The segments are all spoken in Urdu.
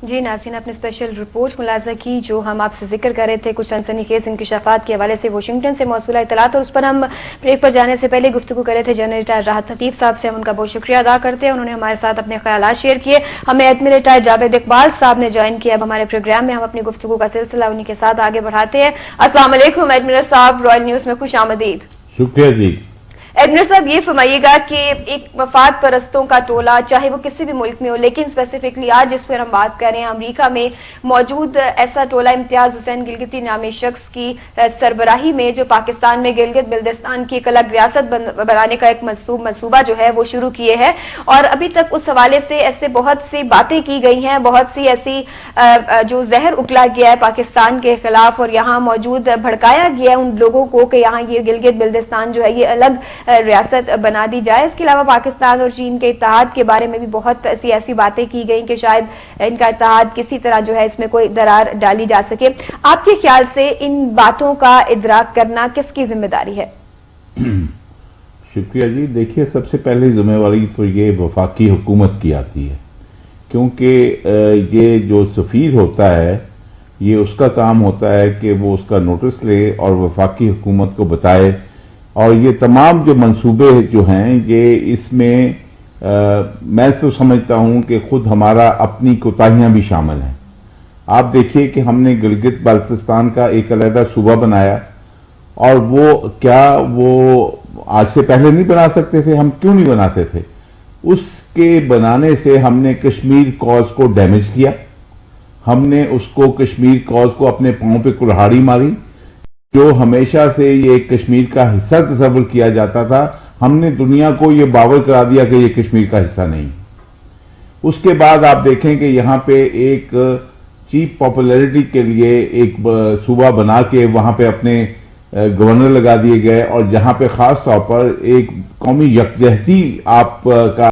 جی ناظرین، اپنے اسپیشل رپورٹ ملاحظہ کی جو ہم آپ سے ذکر کر رہے تھے کچھ سنسنی خیز انکشافات کے حوالے سے واشنگٹن سے موصولہ اطلاعات، اور اس پر ہم بریک پر جانے سے پہلے گفتگو کر رہے تھے جنرل ریٹائر راحت لطیف صاحب سے. ہم ان کا بہت شکریہ ادا کرتے ہیں، انہوں نے ہمارے ساتھ اپنے خیالات شیئر کیے. ہمیں ایڈمرل ریٹائر جاوید اقبال صاحب نے جوائن کیا اب ہمارے پروگرام میں. ہم اپنی گفتگو کا سلسلہ انہی کے ساتھ آگے بڑھاتے ہیں. السلام علیکم ایڈمرل صاحب، رائل نیوز میں خوش آمدید. شکریہ جی. ایڈمرل صاحب یہ فرمائیے گا کہ ایک مفاد پرستوں کا ٹولہ چاہے وہ کسی بھی ملک میں ہو، لیکن اسپیسیفکلی آج جس پر ہم بات کر رہے ہیں امریکہ میں موجود ایسا ٹولہ امتیاز حسین گلگتی نامی شخص کی سربراہی میں جو پاکستان میں گلگت بلتستان کی ایک الگ ریاست بنانے کا ایک منصوبہ جو ہے وہ شروع کیے ہے، اور ابھی تک اس حوالے سے ایسے بہت سی باتیں کی گئی ہیں، بہت سی ایسی جو زہر اگلا گیا ہے پاکستان کے خلاف، اور یہاں موجود بھڑکایا گیا ہے ان لوگوں کو کہ یہاں یہ گلگت بلتستان جو ہے یہ الگ ریاست بنا دی جائے. اس کے علاوہ پاکستان اور چین کے اتحاد کے بارے میں بھی بہت ایسی باتیں کی گئیں کہ شاید ان کا اتحاد کسی طرح جو ہے اس میں کوئی درار ڈالی جا سکے. آپ کے خیال سے ان باتوں کا ادراک کرنا کس کی ذمہ داری ہے؟ شکریہ جی. دیکھیے، سب سے پہلے ذمہ داری تو یہ وفاقی حکومت کی آتی ہے، کیونکہ یہ جو سفیر ہوتا ہے یہ اس کا کام ہوتا ہے کہ وہ اس کا نوٹس لے اور وفاقی حکومت کو بتائے. اور یہ تمام جو منصوبے جو ہیں یہ اس میں میں تو سمجھتا ہوں کہ خود ہمارا اپنی کوتاہیاں بھی شامل ہیں. آپ دیکھیے کہ ہم نے گلگت بلتستان کا ایک علیحدہ صوبہ بنایا، اور وہ آج سے پہلے نہیں بنا سکتے تھے؟ ہم کیوں نہیں بناتے تھے؟ اس کے بنانے سے ہم نے کشمیر کاز کو ڈیمیج کیا، ہم نے اس کو کشمیر کاز کو اپنے پاؤں پہ کلہاڑی ماری. جو ہمیشہ سے یہ کشمیر کا حصہ تصور کیا جاتا تھا، ہم نے دنیا کو یہ باور کرا دیا کہ یہ کشمیر کا حصہ نہیں. اس کے بعد آپ دیکھیں کہ یہاں پہ ایک چیپ پاپولیرٹی کے لیے ایک صوبہ بنا کے وہاں پہ اپنے گورنر لگا دیے گئے، اور جہاں پہ خاص طور پر ایک قومی یکجہتی آپ کا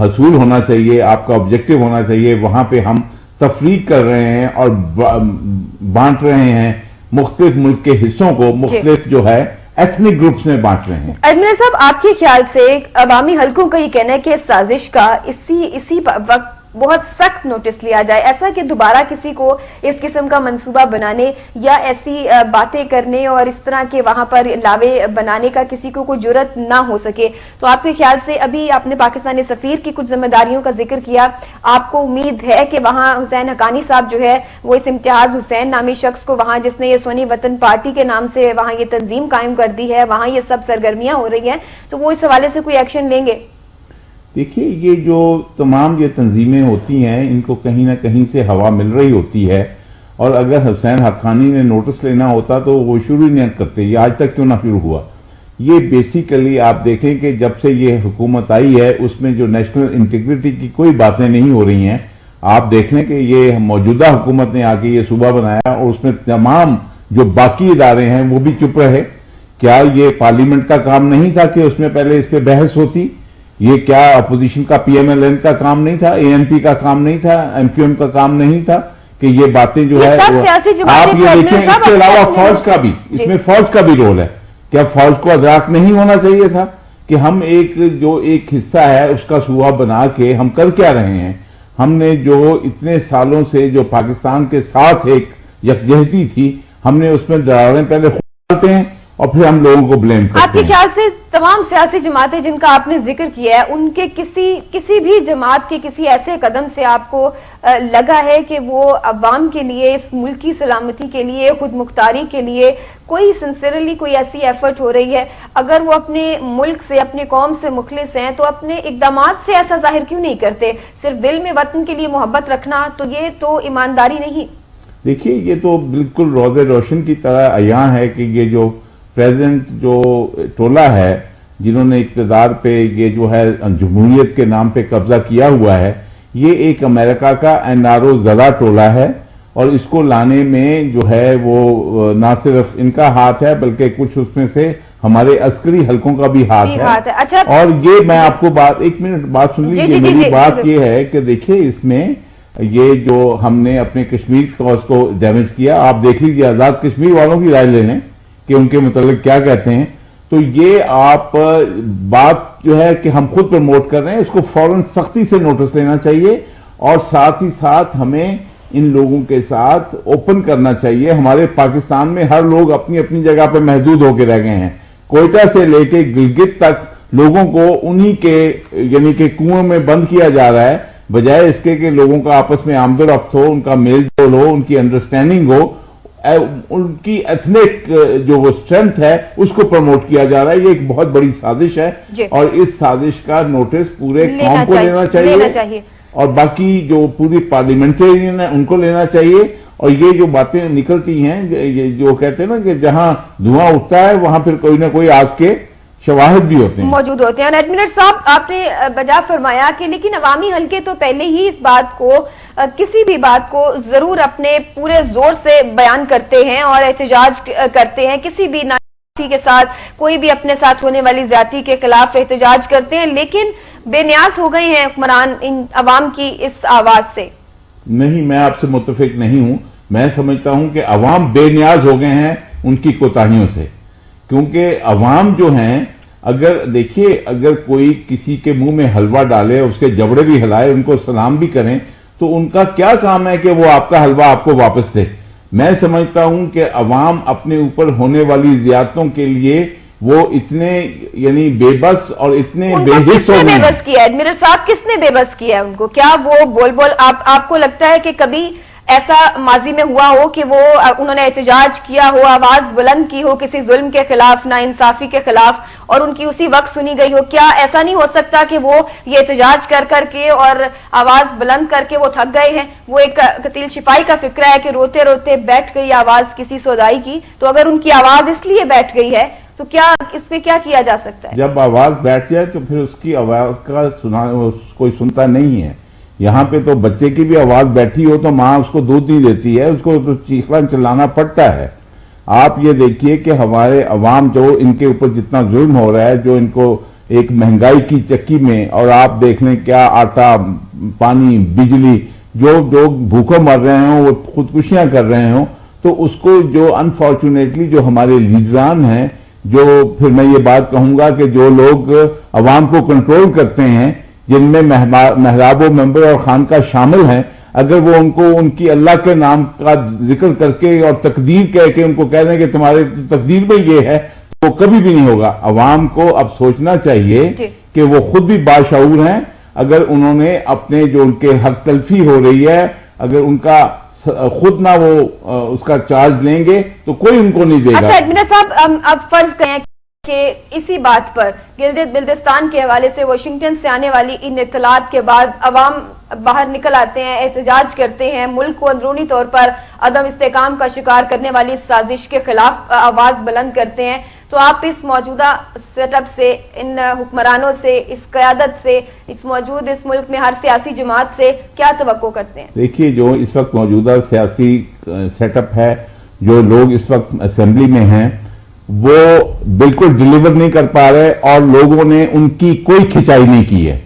حصول ہونا چاہیے، آپ کا آبجیکٹو ہونا چاہیے، وہاں پہ ہم تفریق کر رہے ہیں اور بانٹ رہے ہیں مختلف ملک کے حصوں کو، مختلف جو ہے ایتھنک گروپس میں بانٹ رہے ہیں. ایڈمرل صاحب، آپ کے خیال سے عوامی حلقوں کا یہ کہنا ہے کہ سازش کا اسی وقت بہت سخت نوٹس لیا جائے، ایسا کہ دوبارہ کسی کو اس قسم کا منصوبہ بنانے یا ایسی باتیں کرنے اور اس طرح کے وہاں پر لاوے بنانے کا کسی کو کوئی جرت نہ ہو سکے. تو آپ کے خیال سے ابھی آپ نے پاکستانی سفیر کی کچھ ذمہ داریوں کا ذکر کیا، آپ کو امید ہے کہ وہاں حسین حقانی صاحب جو ہے وہ اس امتیاز حسین نامی شخص کو وہاں جس نے یہ سونی وطن پارٹی کے نام سے وہاں یہ تنظیم قائم کر دی ہے، وہاں یہ سب سرگرمیاں ہو رہی ہیں، تو وہ اس حوالے سے کوئی ایکشن لیں گے؟ دیکھیے، یہ جو تمام یہ تنظیمیں ہوتی ہیں ان کو کہیں نہ کہیں سے ہوا مل رہی ہوتی ہے، اور اگر حسین حقانی نے نوٹس لینا ہوتا تو وہ شروع ہی نہیں کرتے. یہ آج تک کیوں نہ شروع ہوا؟ یہ بیسیکلی آپ دیکھیں کہ جب سے یہ حکومت آئی ہے اس میں جو نیشنل انٹیگریٹی کی کوئی باتیں نہیں ہو رہی ہیں. آپ دیکھ لیں کہ یہ موجودہ حکومت نے آ کے یہ صوبہ بنایا اور اس میں تمام جو باقی ادارے ہیں وہ بھی چپ رہے. کیا یہ پارلیمنٹ کا کام نہیں تھا کہ اس میں پہلے اس پہ بحث ہوتی؟ یہ کیا اپوزیشن کا پی ایم ایل این کا کام نہیں تھا؟ اے این پی کا کام نہیں تھا؟ ایم کیو ایم کا کام نہیں تھا کہ یہ باتیں جو ہے آپ یہ دیکھیں. اس کے علاوہ فوج کا بھی اس میں فوج کا بھی رول ہے. کیا فوج کو ادراک نہیں ہونا چاہیے تھا کہ ہم ایک حصہ ہے اس کا صوبہ بنا کے ہم کر کیا رہے ہیں؟ ہم نے جو اتنے سالوں سے جو پاکستان کے ساتھ ایک یکجہتی تھی، ہم نے اس میں دراریں پہلے ڈالتے ہیں اور پھر ہم لوگوں کو بلیم کرتے ہیں. آپ کے خیال سے تمام سیاسی جماعتیں جن کا آپ نے ذکر کیا ہے، ان کے کسی بھی جماعت کے کسی ایسے قدم سے آپ کو لگا ہے کہ وہ عوام کے لیے، اس ملک کی سلامتی کے لیے، خود مختاری کے لیے کوئی سنسیئرلی کوئی ایسی ایفرٹ ہو رہی ہے؟ اگر وہ اپنے ملک سے، اپنے قوم سے مخلص ہیں تو اپنے اقدامات سے ایسا ظاہر کیوں نہیں کرتے؟ صرف دل میں وطن کے لیے محبت رکھنا تو یہ تو ایمانداری نہیں. دیکھیے، یہ تو بالکل روز روشن کی طرح عیاں ہے کہ یہ جو پریزیڈنٹ جو ٹولہ ہے جنہوں نے اقتدار پہ یہ جو ہے جمہوریت کے نام پہ قبضہ کیا ہوا ہے، یہ ایک امریکہ کا NRO زدہ ٹولہ ہے، اور اس کو لانے میں جو ہے وہ نہ صرف ان کا ہاتھ ہے بلکہ کچھ اس میں سے ہمارے عسکری حلقوں کا بھی ہاتھ ہے. اور یہ میں آپ کو ایک منٹ بات سن لیجیے. میری بات یہ ہے کہ دیکھیے، اس میں یہ جو ہم نے اپنے کشمیر کاز کو ڈیمیج کیا، آپ دیکھ لیجیے، آزاد کشمیر والوں کی رائے لے لیں کہ ان کے متعلق کیا کہتے ہیں. تو یہ آپ بات جو ہے کہ ہم خود پروموٹ کر رہے ہیں، اس کو فوراً سختی سے نوٹس لینا چاہیے اور ساتھ ہی ساتھ ہمیں ان لوگوں کے ساتھ اوپن کرنا چاہیے. ہمارے پاکستان میں ہر لوگ اپنی اپنی جگہ پہ محدود ہو کے رہ گئے ہیں. کوئٹہ سے لے کے گلگت تک لوگوں کو انہی کے یعنی کہ کنویں میں بند کیا جا رہا ہے، بجائے اس کے کہ لوگوں کا آپس میں آمد و رفت ہو، ان کا میل جول ہو، ان کی انڈرسٹینڈنگ ہو، ان کی ایتھنک جو وہ اسٹرینتھ ہے اس کو پروموٹ کیا جا رہا ہے. یہ ایک بہت بڑی سازش ہے اور اس سازش کا نوٹس پورے قوم کو لینا چاہیے اور باقی جو پوری پارلیمنٹرین ہے ان کو لینا چاہیے. اور یہ جو باتیں نکلتی ہیں جو کہتے ہیں نا کہ جہاں دھواں اٹھتا ہے وہاں پھر کوئی نہ کوئی آگ کے شواہد بھی ہوتے ہیں موجود ہوتے ہیں. اور ایڈمنسٹریٹر صاحب آپ نے بجا فرمایا کہ لیکن عوامی حلقے تو پہلے ہی اس بات کو کسی بھی بات کو ضرور اپنے پورے زور سے بیان کرتے ہیں اور احتجاج کرتے ہیں. کسی بھی ناانصافی کے ساتھ کوئی بھی اپنے ساتھ ہونے والی زیادتی کے خلاف احتجاج کرتے ہیں، لیکن بے نیاز ہو گئے ہیں حکمران ان عوام کی اس آواز سے. نہیں، میں آپ سے متفق نہیں ہوں. میں سمجھتا ہوں کہ عوام بے نیاز ہو گئے ہیں ان کی کوتاہیوں سے، کیونکہ عوام جو ہیں اگر دیکھیے اگر کوئی کسی کے منہ میں حلوہ ڈالے اس کے جبڑے بھی ہلائے ان کو سلام بھی کریں تو ان کا کیا کام ہے کہ وہ آپ کا حلوہ آپ کو واپس دے. میں سمجھتا ہوں کہ عوام اپنے اوپر ہونے والی زیادتوں کے لیے وہ اتنے یعنی بے بس اور اتنے بے حس ہو گئے. بے بس کیا ایڈمنسٹریٹر صاحب، کس نے بے بس کیا ہے ان کو؟ کیا وہ بول آپ کو لگتا ہے کہ کبھی ایسا ماضی میں ہوا ہو کہ وہ انہوں نے احتجاج کیا ہو، آواز بلند کی ہو کسی ظلم کے خلاف، ناانصافی کے خلاف، اور ان کی اسی وقت سنی گئی ہو؟ کیا ایسا نہیں ہو سکتا کہ وہ یہ احتجاج کر کے اور آواز بلند کر کے وہ تھک گئے ہیں؟ وہ ایک قتیل شفائی کا فکرہ ہے کہ روتے روتے بیٹھ گئی آواز کسی سودائی کی. تو اگر ان کی آواز اس لیے بیٹھ گئی ہے تو کیا اس پہ کیا کیا جا سکتا ہے؟ جب آواز بیٹھ جائے تو پھر اس کی آواز کا کوئی سنتا نہیں ہے. یہاں پہ تو بچے کی بھی آواز بیٹھی ہو تو ماں اس کو دودھ نہیں دیتی ہے، اس کو تو چیخنا چلانا پڑتا ہے. آپ یہ دیکھیے کہ ہمارے عوام جو ان کے اوپر جتنا ظلم ہو رہا ہے، جو ان کو ایک مہنگائی کی چکی میں، اور آپ دیکھ لیں کیا آٹا، پانی، بجلی، جو بھوکوں مر رہے ہوں، وہ خودکشیاں کر رہے ہوں، تو اس کو جو انفارچونیٹلی جو ہمارے لیڈران ہیں، جو پھر میں یہ بات کہوں گا کہ جو لوگ عوام کو کنٹرول کرتے ہیں، جن میں محراب و ممبر اور خانقاہ شامل ہیں، اگر وہ ان کو ان کی اللہ کے نام کا ذکر کر کے اور تقدیر کہہ کے ان کو کہہ دیں کہ تمہارے تقدیر میں یہ ہے، تو وہ کبھی بھی نہیں ہوگا. عوام کو اب سوچنا چاہیے کہ وہ خود بھی باشعور ہیں. اگر انہوں نے اپنے جو ان کے حق تلفی ہو رہی ہے، اگر ان کا خود نہ وہ اس کا چارج لیں گے تو کوئی ان کو نہیں دے گا. اچھا ایڈمنسٹریٹر صاحب، اب فرض کریں کہ اسی بات پر گلگت بلتستان کے حوالے سے واشنگٹن سے آنے والی ان اطلاعات کے بعد عوام باہر نکل آتے ہیں، احتجاج کرتے ہیں، ملک کو اندرونی طور پر عدم استحکام کا شکار کرنے والی سازش کے خلاف آواز بلند کرتے ہیں، تو آپ اس موجودہ سیٹ اپ سے، ان حکمرانوں سے، اس قیادت سے، اس ملک میں ہر سیاسی جماعت سے کیا توقع کرتے ہیں؟ دیکھیے جو اس وقت موجودہ سیاسی سیٹ اپ ہے، جو لوگ اس وقت اسمبلی میں ہیں، وہ بالکل ڈیلیور نہیں کر پا رہے اور لوگوں نے ان کی کوئی کھچائی نہیں کی ہے.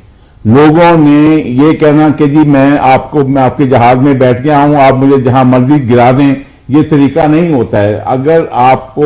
لوگوں نے یہ کہنا کہ جی میں آپ کے جہاز میں بیٹھ گیا ہوں، آپ مجھے جہاں مرضی گرا دیں، یہ طریقہ نہیں ہوتا ہے. اگر آپ کو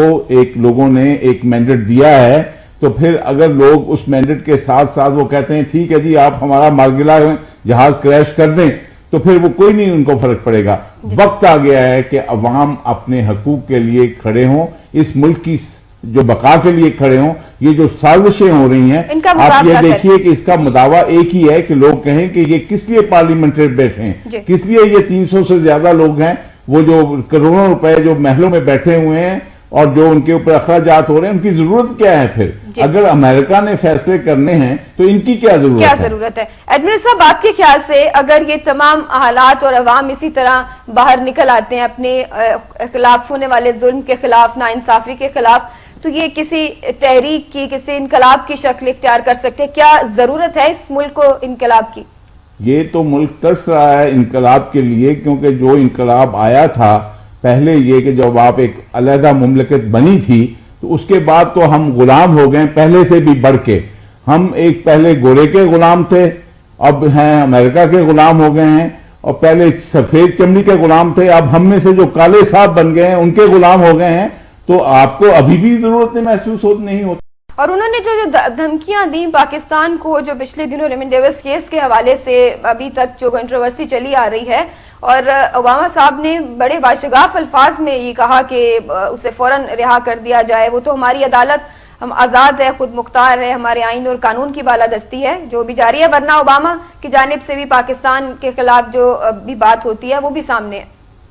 لوگوں نے ایک مینڈیٹ دیا ہے تو پھر اگر لوگ اس مینڈیٹ کے ساتھ ساتھ وہ کہتے ہیں ٹھیک ہے جی آپ ہمارا مارگلا جہاز کریش کر دیں، تو پھر وہ کوئی نہیں ان کو فرق پڑے گا. وقت آ گیا ہے کہ عوام اپنے حقوق کے لیے کھڑے ہوں، اس ملک کی جو بقا کے لیے کھڑے ہوں. یہ جو سازشیں ہو رہی ہیں، آپ یہ دیکھیے کہ اس کا مداوع ایک ہی ہے کہ لوگ کہیں کہ یہ کس لیے پارلیمنٹ بیٹھے ہیں، کس لیے یہ 300 سے زیادہ لوگ ہیں، وہ جو کروڑوں روپے جو محلوں میں بیٹھے ہوئے ہیں اور جو ان کے اوپر اخراجات ہو رہے ہیں، ان کی ضرورت کیا ہے پھر؟ اگر امریکہ نے فیصلے کرنے ہیں تو ان کی کیا ضرورت ہے؟ ایڈمنسٹریٹر صاحب، آپ کے خیال سے اگر یہ تمام حالات اور عوام اسی طرح باہر نکل آتے ہیں اپنے خلاف ہونے والے ظلم کے خلاف، ناانصافی کے خلاف، تو یہ کسی تحریک کی، کسی انقلاب کی شکل اختیار کر سکتے ہیں؟ کیا ضرورت ہے اس ملک کو انقلاب کی؟ یہ تو ملک ترس رہا ہے انقلاب کے لیے، کیونکہ جو انقلاب آیا تھا پہلے یہ کہ جب آپ ایک علیحدہ مملکت بنی تھی تو اس کے بعد تو ہم غلام ہو گئے پہلے سے بھی بڑھ کے. ہم ایک پہلے گورے کے غلام تھے، اب ہیں امریکہ کے غلام ہو گئے ہیں، اور پہلے سفید چمڑی کے غلام تھے، اب ہم میں سے جو کالے صاحب بن گئے ہیں ان کے غلام ہو گئے ہیں. تو آپ کو ابھی بھی ضرورت محسوس نہیں ہوتی. اور انہوں نے جو دھمکیاں دیں پاکستان کو، جو پچھلے دنوں ریمن ڈیوس کیس کے حوالے سے ابھی تک جو کنٹروورسی چلی آ رہی ہے، اور اوباما صاحب نے بڑے باشگاف الفاظ میں یہ کہا کہ اسے فوراً رہا کر دیا جائے، وہ تو ہماری عدالت ہم آزاد ہے، خود مختار ہے، ہمارے آئین اور قانون کی بالادستی ہے جو بھی جاری ہے، ورنہ اوباما کی جانب سے بھی پاکستان کے خلاف جو بھی بات ہوتی ہے وہ بھی سامنے ہے۔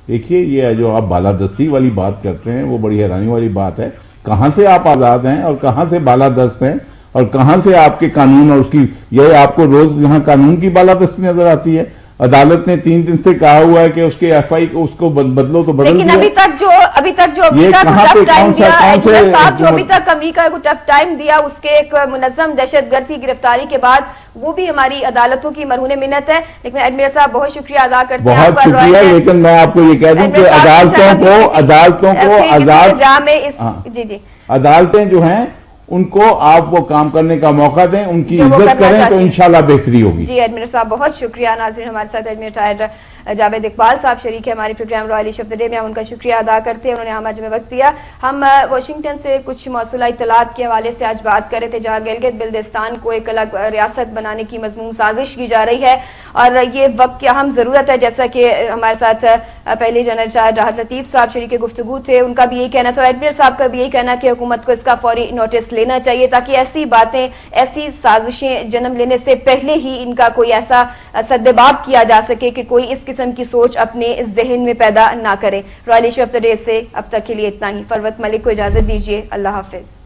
دیکھیے، یہ جو آپ بالادستی والی بات کرتے ہیں وہ بڑی حیرانی والی بات ہے۔ کہاں سے آپ آزاد ہیں اور کہاں سے بالادست ہیں اور کہاں سے آپ کے قانون اور اس کی، یہ آپ کو روز یہاں قانون کی بالادستی نظر آتی ہے؟ عدالت نے 3 دن سے کہا ہوا ہے کہ اس کے ایف آئی کو اس کو بدلو تو بدل لیکن دیا۔ ابھی تک جو امریکہ کو ٹف ٹائم دیا، صاحب جو ابھی تک امریکہ کو ٹف ٹائم دیا اس کے ایک منظم دہشت گرد کی گرفتاری کے بعد، وہ بھی ہماری عدالتوں کی مرہون منت ہے۔ لیکن ایڈمیر صاحب بہت شکریہ ادا کرتے ہیں، بہت شکریہ، لیکن میں آپ کو یہ کہہ دوں کہ عدالتوں کو آزاد، جی عدالتیں جو ہیں ان کو آپ وہ کام کرنے کا موقع دیں، ان کی عزت کریں تو انشاءاللہ بہتری ہوگی۔ جی ایڈمیر صاحب بہت شکریہ۔ ناظرین، ہمارے ساتھ ایڈمیر ریٹائرڈ جاوید اقبال صاحب شریک ہے ہماری programme royal issue of the day میں، ہم ان کا شکریہ ادا کرتے ہیں، انہوں نے ہمیں وقت دیا۔ ہم واشنگٹن سے کچھ موصولہ اطلاعات کے حوالے سے آج بات کر رہے تھے، جہاں گلگت بلتستان کو ایک الگ ریاست بنانے کی مضمون سازش کی جا رہی ہے، اور یہ وقت کی اہم ضرورت ہے، جیسا کہ ہمارے ساتھ پہلے جنرل چارج راحت لطیف صاحب شریک گفتگو تھے، ان کا بھی یہی کہنا تھا، ایڈمیر صاحب کا بھی یہی کہنا کہ حکومت کو اس کا فوری نوٹس لینا چاہیے، تاکہ ایسی باتیں، ایسی سازشیں جنم لینے سے پہلے ہی ان کا کوئی ایسا سدباب کیا جا سکے کہ کوئی اس قسم کی سوچ اپنے ذہن میں پیدا نہ کرے۔ Royal issue of the day سے اب تک کے لیے اتنا ہی۔ فروت ملک کو اجازت دیجیے، اللہ حافظ۔